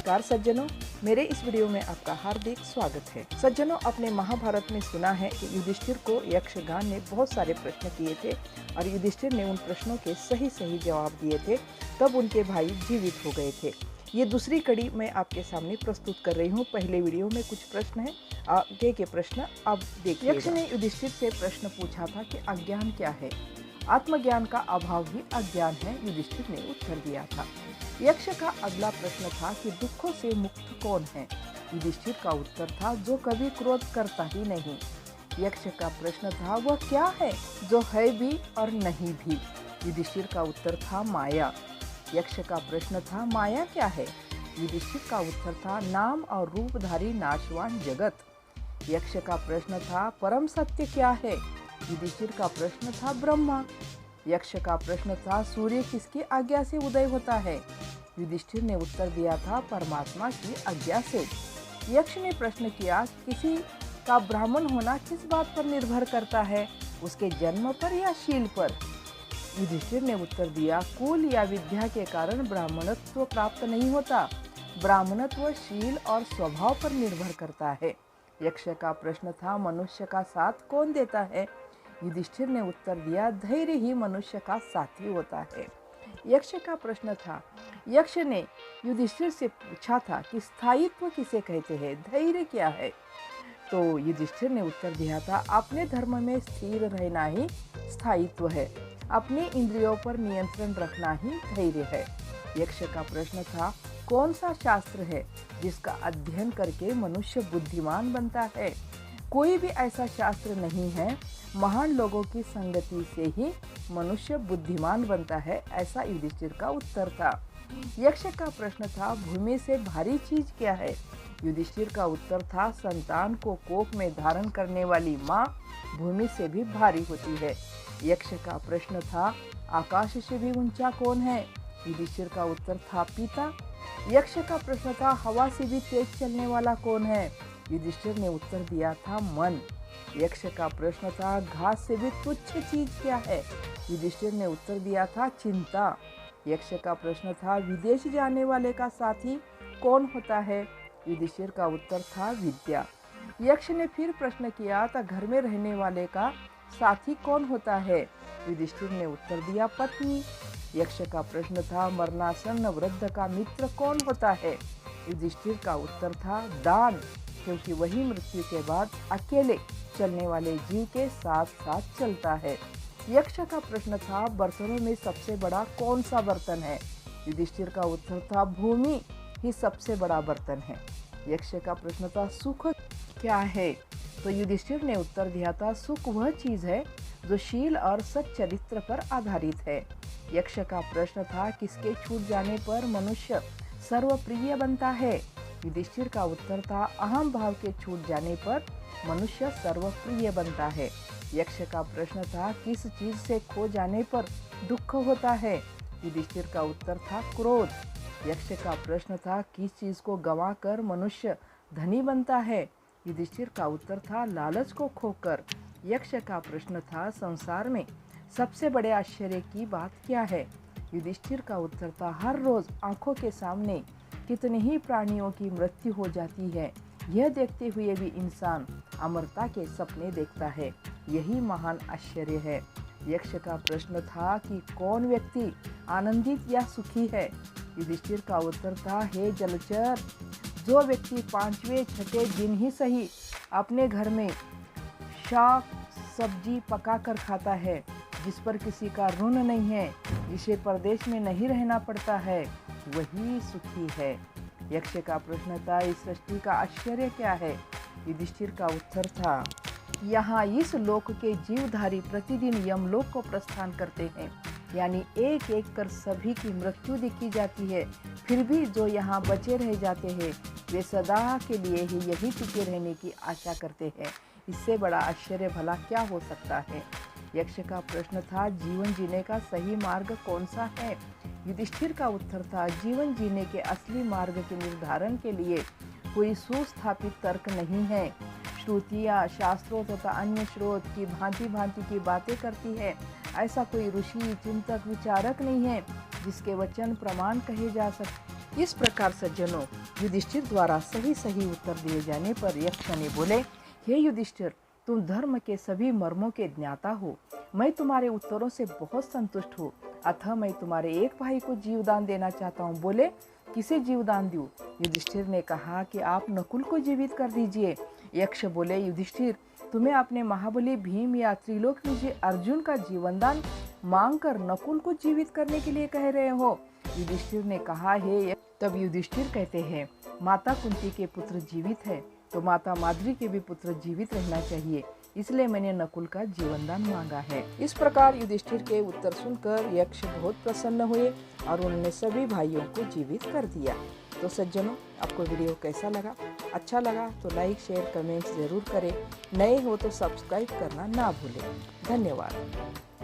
नमस्कार सज्जनों, मेरे इस वीडियो में आपका हार्दिक स्वागत है। सज्जनों, अपने महाभारत में सुना है कि युधिष्ठिर को यक्षगान ने बहुत सारे प्रश्न किए थे और युधिष्ठिर ने उन प्रश्नों के सही सही जवाब दिए थे, तब उनके भाई जीवित हो गए थे। ये दूसरी कड़ी मैं आपके सामने प्रस्तुत कर रही हूँ। पहले वीडियो में कुछ प्रश्न हैं, आगे के प्रश्न अब देखिए। यक्ष ने युधिष्ठिर से प्रश्न पूछा था कि अज्ञान क्या है? आत्मज्ञान का अभाव ही अज्ञान है, युधिष्ठिर ने उत्तर दिया था। यक्ष का अगला प्रश्न था कि दुखों से मुक्त कौन है? युधिष्ठिर का उत्तर था जो कभी क्रोध करता ही नहीं। यक्ष का प्रश्न था वह क्या है जो है भी और नहीं भी? युधिष्ठिर का उत्तर था माया। यक्ष का प्रश्न था माया क्या है? युधिष्ठिर का उत्तर था नाम और रूपधारी नाशवान जगत। यक्ष का प्रश्न था परम सत्य क्या है? युधिष्ठिर का प्रश्न था ब्रह्मा। यक्ष का प्रश्न था सूर्य किसकी आज्ञा से उदय होता है? युधिष्ठिर ने उत्तर दिया था परमात्मा की आज्ञा से। यक्ष ने प्रश्न किया किसी का ब्राह्मण होना किस बात पर निर्भर करता है, उसके जन्म पर या शील पर? युधिष्ठिर ने उत्तर दिया कुल या विद्या के कारण ब्राह्मणत्व प्राप्त नहीं होता, ब्राह्मणत्व शील और स्वभाव पर निर्भर करता है। यक्ष का प्रश्न था मनुष्य का साथ कौन देता है? युधिष्ठिर ने उत्तर दिया धैर्य ही मनुष्य का साथी होता है। यक्ष का प्रश्न था, यक्ष ने युधिष्ठिर से पूछा था कि स्थायित्व किसे कहते हैं, धैर्य क्या है? तो युधिष्ठिर ने उत्तर दिया था अपने धर्म में स्थिर रहना ही स्थायित्व है, अपने इंद्रियों पर नियंत्रण रखना ही धैर्य है। यक्ष का प्रश्न था कौन सा शास्त्र है जिसका अध्ययन करके मनुष्य बुद्धिमान बनता है? कोई भी ऐसा शास्त्र नहीं है, महान लोगों की संगति से ही मनुष्य बुद्धिमान बनता है, ऐसा युधिष्ठिर का उत्तर था। यक्ष का प्रश्न था भूमि से भारी चीज क्या है? युधिष्ठिर का उत्तर था संतान को कोख में धारण करने वाली माँ भूमि से भी भारी होती है। यक्ष का प्रश्न था आकाश से भी ऊंचा कौन है? युधिष्ठिर का उत्तर था पिता। यक्ष का प्रश्न था हवा से भी तेज चलने वाला कौन है? युधिष्ठिर ने उत्तर दिया था मन। यक्ष का प्रश्न था घास से भी तुच्छ चीज क्या है? युधिष्ठिर ने उत्तर दिया था चिंता। यक्ष का प्रश्न था विदेश जाने वाले का साथी कौन होता है? युधिष्ठिर का उत्तर था विद्या। यक्ष ने फिर प्रश्न किया था घर में रहने वाले का साथी कौन होता है? युधिष्ठिर ने उत्तर दिया पत्नी। यक्ष का प्रश्न था मरणासन्न वृद्ध का मित्र कौन होता है? युधिष्ठिर का उत्तर था दान, क्योंकि वही मृत्यु के बाद अकेले चलने वाले जीव के साथ साथ चलता है। यक्ष का प्रश्न था बर्तनों में सबसे बड़ा कौन सा बर्तन है? युधिष्ठिर का उत्तर था भूमि ही सबसे बड़ा बर्तन है। यक्ष का प्रश्न था सुख क्या है? तो युधिष्ठिर ने उत्तर दिया था सुख वह चीज है जो शील और सच्चरित्र पर आधारित है। यक्ष का प्रश्न था किसके छूट जाने पर मनुष्य सर्वप्रिय बनता है? युधिष्ठिर का उत्तर था अहम भाव के छूट जाने पर मनुष्य सर्वप्रिय बनता है। यक्ष का प्रश्न था किस चीज से खो जाने पर दुख होता है? युधिष्ठिर का उत्तर था क्रोध। यक्ष का प्रश्न था किस चीज को गंवाकर मनुष्य धनी बनता है? युधिष्ठिर का उत्तर था लालच को खोकर। यक्ष का प्रश्न था संसार में सबसे बड़े आश्चर्य की बात क्या है? युधिष्ठिर का उत्तर था हर रोज आंखों के सामने कितने ही प्राणियों की मृत्यु हो जाती है, यह देखते हुए भी इंसान अमरता के सपने देखता है, यही महान आश्चर्य है। यक्ष का प्रश्न था कि कौन व्यक्ति आनंदित या सुखी है? युधिष्ठिर का उत्तर था हे जलचर, जो व्यक्ति पांचवें छठे दिन ही सही अपने घर में शाक सब्जी पका कर खाता है, जिस पर किसी का ऋण नहीं है, जिसे परदेश में नहीं रहना पड़ता है, वही सुखी है। यक्ष का प्रश्न था इस सृष्टि का आश्चर्य क्या है? युधिष्ठिर का उत्तर था यहाँ इस लोक के जीवधारी प्रतिदिन यमलोक को प्रस्थान करते हैं, यानी एक एक कर सभी की मृत्यु देखी जाती है, फिर भी जो यहाँ बचे रह जाते हैं वे सदा के लिए ही यही टिके रहने की आशा करते हैं, इससे बड़ा आश्चर्य भला क्या हो सकता है? यक्ष का प्रश्न था जीवन जीने का सही मार्ग कौन सा है? युधिष्ठिर का उत्तर था जीवन जीने के असली मार्ग के निर्धारण के लिए कोई सुस्थापित तर्क नहीं है। श्रुतियाँ शास्त्रों तथा अन्य स्रोत की भांति भांति की बातें करती है, ऐसा कोई ऋषि चिंतक विचारक नहीं है जिसके वचन प्रमाण कहे जा इस प्रकार सज्जनों, युधिष्ठिर द्वारा सही सही उत्तर दिए जाने पर यक्ष ने बोले, हे युधिष्ठिर, तुम धर्म के सभी मर्मों के ज्ञाता हो। मैं तुम्हारे उत्तरों से बहुत संतुष्ट हूँ। अतः मैं तुम्हारे एक भाई को जीवदान देना चाहता हूँ। बोले, किसे जीवदान दूं? युधिष्ठिर ने कहा कि आप नकुल को जीवित कर दीजिए। यक्ष बोले, युधिष्ठिर, तुम्हें अपने महाबली भीम या त्रिलोक विजय अर्जुन का जीवनदान मांगकर नकुल को जीवित करने के लिए कह रहे हो? युधिष्ठिर ने कहा, हे। तब युधिष्ठिर कहते हैं, माता कुंती के पुत्र जीवित है तो माता माद्री के भी पुत्र जीवित रहना चाहिए, इसलिए मैंने नकुल का जीवनदान मांगा है। इस प्रकार युधिष्ठिर के उत्तर सुनकर यक्ष बहुत प्रसन्न हुए और उन्होंने सभी भाइयों को जीवित कर दिया। तो सज्जनों, आपको वीडियो कैसा लगा? अच्छा लगा तो लाइक, शेयर, कमेंट्स जरूर करें। नए हो तो सब्सक्राइब करना ना भूलें। धन्यवाद।